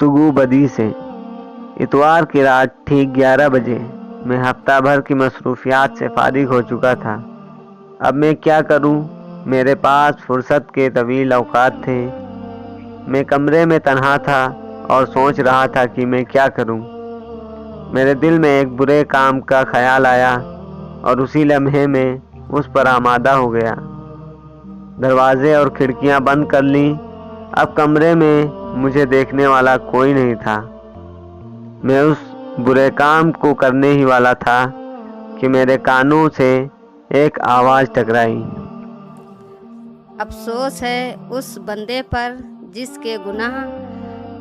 گفتگو بدی سے۔ اتوار کی رات ٹھیک 11 بجے میں ہفتہ بھر کی مصروفیات سے فارغ ہو چکا تھا۔ اب میں کیا کروں؟ میرے پاس فرصت کے طویل اوقات تھے۔ میں کمرے میں تنہا تھا اور سوچ رہا تھا کہ میں کیا کروں۔ میرے دل میں ایک برے کام کا خیال آیا اور اسی لمحے میں اس پر آمادہ ہو گیا۔ دروازے اور کھڑکیاں بند کر لیں۔ اب کمرے میں مجھے دیکھنے والا کوئی نہیں تھا۔ میں اس برے کام کو کرنے ہی والا تھا کہ میرے کانوں سے ایک آواز ٹکرائی۔ افسوس ہے اس بندے پر جس کے گناہ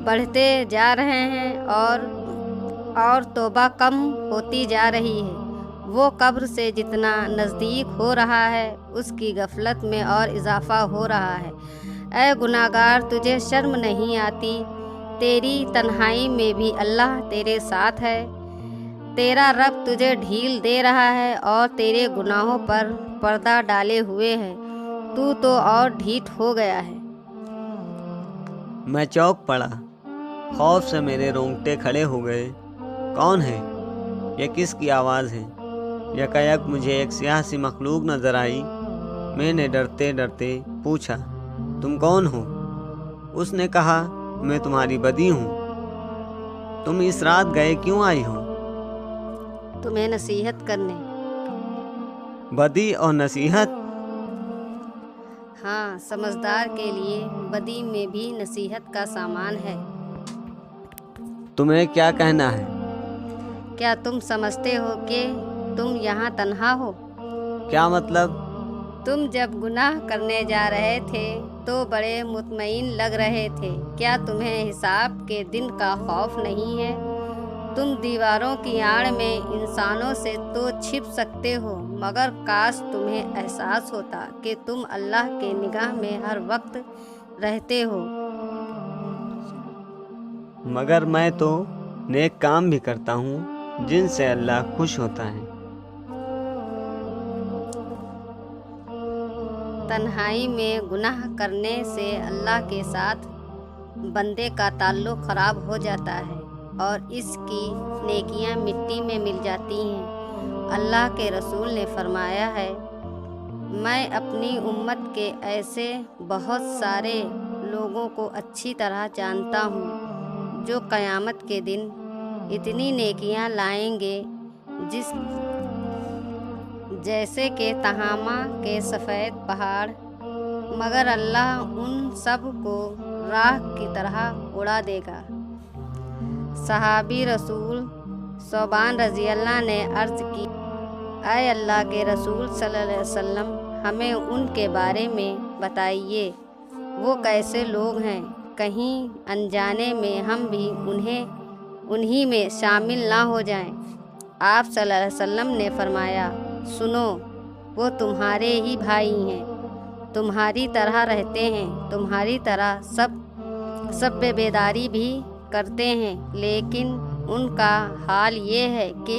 بڑھتے جا رہے ہیں اور توبہ کم ہوتی جا رہی ہے۔ وہ قبر سے جتنا نزدیک ہو رہا ہے اس کی غفلت میں اور اضافہ ہو رہا ہے۔ اے گناہگار، تجھے شرم نہیں آتی؟ تیری تنہائی میں بھی اللہ تیرے ساتھ ہے۔ تیرا رب تجھے ڈھیل دے رہا ہے اور تیرے گناہوں پر پردہ ڈالے ہوئے ہے۔ تو اور ڈھیٹ ہو گیا ہے۔ میں چونک پڑا۔ خوف سے میرے رونگٹے کھڑے ہو گئے۔ کون ہے؟ یہ کس کی آواز ہے؟ یکایک مجھے ایک سیاہ سی مخلوق نظر آئی۔ میں نے ڈرتے ڈرتے پوچھا، تم کون ہو؟ اس نے کہا، میں تمہاری بدی ہوں۔ تم اس رات گئے کیوں آئی ہو؟ تمہیں نصیحت کرنے۔ بدی اور نصیحت؟ ہاں، سمجھدار کے لیے بدی میں بھی نصیحت کا سامان ہے۔ تمہیں کیا کہنا ہے؟ کیا تم سمجھتے ہو کہ تم یہاں تنہا ہو؟ کیا مطلب؟ تم جب گناہ کرنے جا رہے تھے تو بڑے مطمئن لگ رہے تھے۔ کیا تمہیں حساب کے دن کا خوف نہیں ہے؟ تم دیواروں کی آڑ میں انسانوں سے تو چھپ سکتے ہو، مگر کاش تمہیں احساس ہوتا کہ تم اللہ کے نگاہ میں ہر وقت رہتے ہو۔ مگر میں تو نیک کام بھی کرتا ہوں جن سے اللہ خوش ہوتا ہے۔ تنہائی میں گناہ کرنے سے اللہ کے ساتھ بندے کا تعلق خراب ہو جاتا ہے اور اس کی نیکیاں مٹی میں مل جاتی ہیں۔ اللہ کے رسول نے فرمایا ہے، میں اپنی امت کے ایسے بہت سارے لوگوں کو اچھی طرح جانتا ہوں جو قیامت کے دن اتنی نیکیاں لائیں گے جیسے کہ تہامہ کے سفید پہاڑ، مگر اللہ ان سب کو راکھ کی طرح اڑا دے گا۔ صحابی رسول ثوبان رضی اللہ نے عرض کی، اے اللہ کے رسول صلی اللہ علیہ وسلم، ہمیں ان کے بارے میں بتائیے، وہ کیسے لوگ ہیں؟ کہیں انجانے میں ہم بھی انہی میں شامل نہ ہو جائیں۔ آپ صلی اللہ علیہ وسلم نے فرمایا، سنو، وہ تمہارے ہی بھائی ہیں، تمہاری طرح رہتے ہیں، تمہاری طرح سب بیداری بھی کرتے ہیں، لیکن ان کا حال یہ ہے کہ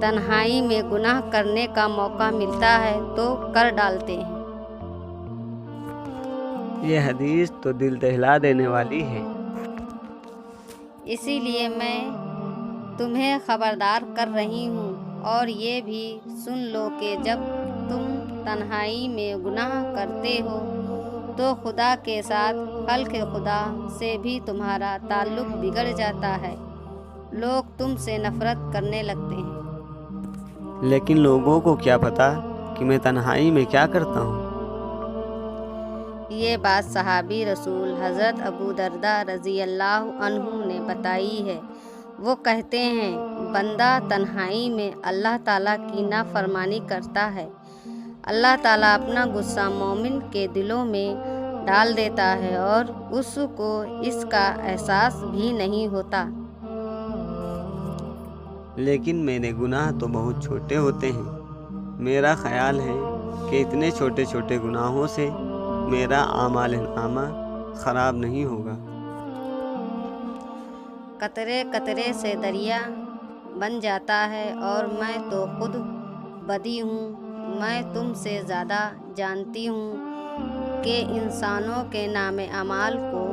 تنہائی میں گناہ کرنے کا موقع ملتا ہے تو کر ڈالتے ہیں۔ یہ حدیث تو دل دہلا دینے والی ہے۔ اسی لیے میں تمہیں خبردار کر رہی ہوں، اور یہ بھی سن لو کہ جب تم تنہائی میں گناہ کرتے ہو تو خدا کے ساتھ خلق خدا سے بھی تمہارا تعلق بگڑ جاتا ہے، لوگ تم سے نفرت کرنے لگتے ہیں۔ لیکن لوگوں کو کیا پتا کہ میں تنہائی میں کیا کرتا ہوں؟ یہ بات صحابی رسول حضرت ابو درداء رضی اللہ عنہ نے بتائی ہے۔ وہ کہتے ہیں، بندہ تنہائی میں اللہ تعالیٰ کی نافرمانی کرتا ہے، اللہ تعالیٰ اپنا غصہ مومن کے دلوں میں ڈال دیتا ہے اور اس کو اس کا احساس بھی نہیں ہوتا۔ لیکن میرے گناہ تو بہت چھوٹے ہوتے ہیں۔ میرا خیال ہے کہ اتنے چھوٹے چھوٹے گناہوں سے میرا اعمال نامہ خراب نہیں ہوگا۔ قطرے قطرے سے دریا بن جاتا ہے اور میں تو خود بدی ہوں۔ میں تم سے زیادہ جانتی ہوں کہ انسانوں کے نام اعمال کو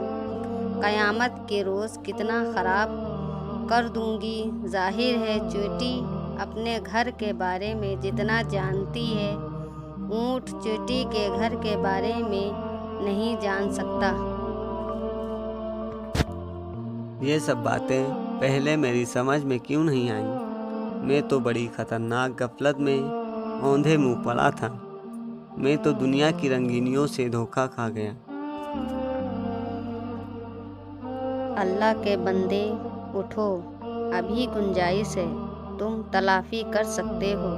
قیامت کے روز کتنا خراب کر دوں گی۔ ظاہر ہے چیونٹی اپنے گھر کے بارے میں جتنا جانتی ہے، اونٹ چیونٹی کے گھر کے بارے میں نہیں جان سکتا۔ یہ سب باتیں پہلے میری سمجھ میں کیوں نہیں آئیں؟ میں تو بڑی خطرناک غفلت میں اوندھے منہ پڑا تھا۔ میں تو دنیا کی رنگینیوں سے دھوکہ کھا گیا۔ اللہ کے بندے اٹھو، ابھی گنجائش ہے، تم تلافی کر سکتے ہو۔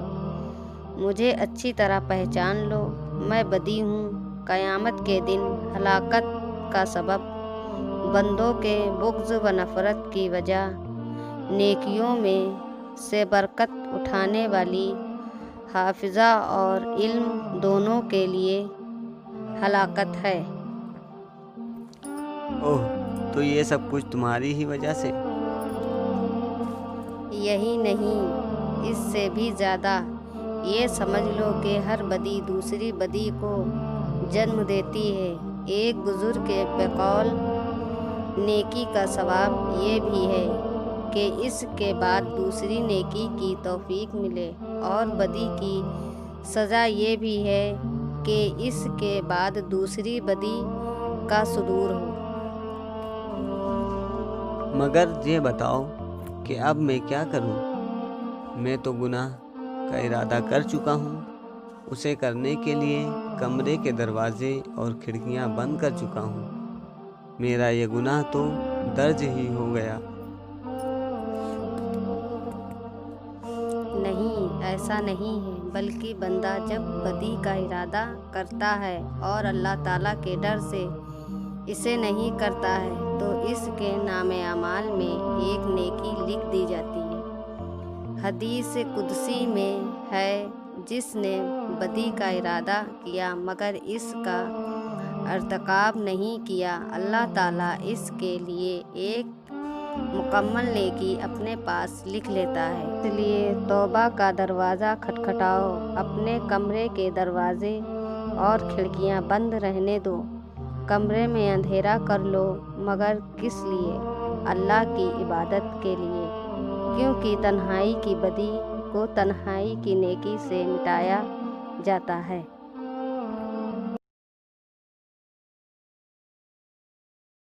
مجھے اچھی طرح پہچان لو، میں بدی ہوں۔ قیامت کے دن ہلاکت کا سبب بندوں کے بغض و نفرت کی وجہ نیکیوں میں سے برکت اٹھانے والی حافظہ اور علم دونوں کے لیے ہلاکت ہے۔ اوہ، تو یہ سب کچھ تمہاری ہی وجہ سے؟ یہی نہیں، اس سے بھی زیادہ۔ یہ سمجھ لو کہ ہر بدی دوسری بدی کو جنم دیتی ہے۔ ایک بزرگ کے بقول نیکی کا ثواب یہ بھی ہے کہ اس کے بعد دوسری نیکی کی توفیق ملے، اور بدی کی سزا یہ بھی ہے کہ اس کے بعد دوسری بدی کا صدور ہو۔ مگر یہ بتاؤ کہ اب میں کیا کروں؟ میں تو گناہ کا ارادہ کر چکا ہوں۔ اسے کرنے کے لیے کمرے کے دروازے اور کھڑکیاں بند کر چکا ہوں۔ میرا یہ گناہ تو درج ہی ہو گیا۔ نہیں، ایسا نہیں ہے، بلکہ بندہ جب بدی کا ارادہ کرتا ہے اور اللہ تعالیٰ کے ڈر سے اسے نہیں کرتا ہے تو اس کے نام اعمال میں ایک نیکی لکھ دی جاتی ہے۔ حدیث قدسی میں ہے، جس نے بدی کا ارادہ کیا مگر اس کا ارتکاب نہیں کیا، اللہ تعالیٰ اس کے لیے ایک مکمل نیکی اپنے پاس لکھ لیتا ہے۔ اس لیے توبہ کا دروازہ کھٹکھٹاؤ، اپنے کمرے کے دروازے اور کھڑکیاں بند رہنے دو، کمرے میں اندھیرا کر لو، مگر کس لیے؟ اللہ کی عبادت کے لیے، کیونکہ تنہائی کی بدی کو تنہائی کی نیکی سے مٹایا جاتا ہے۔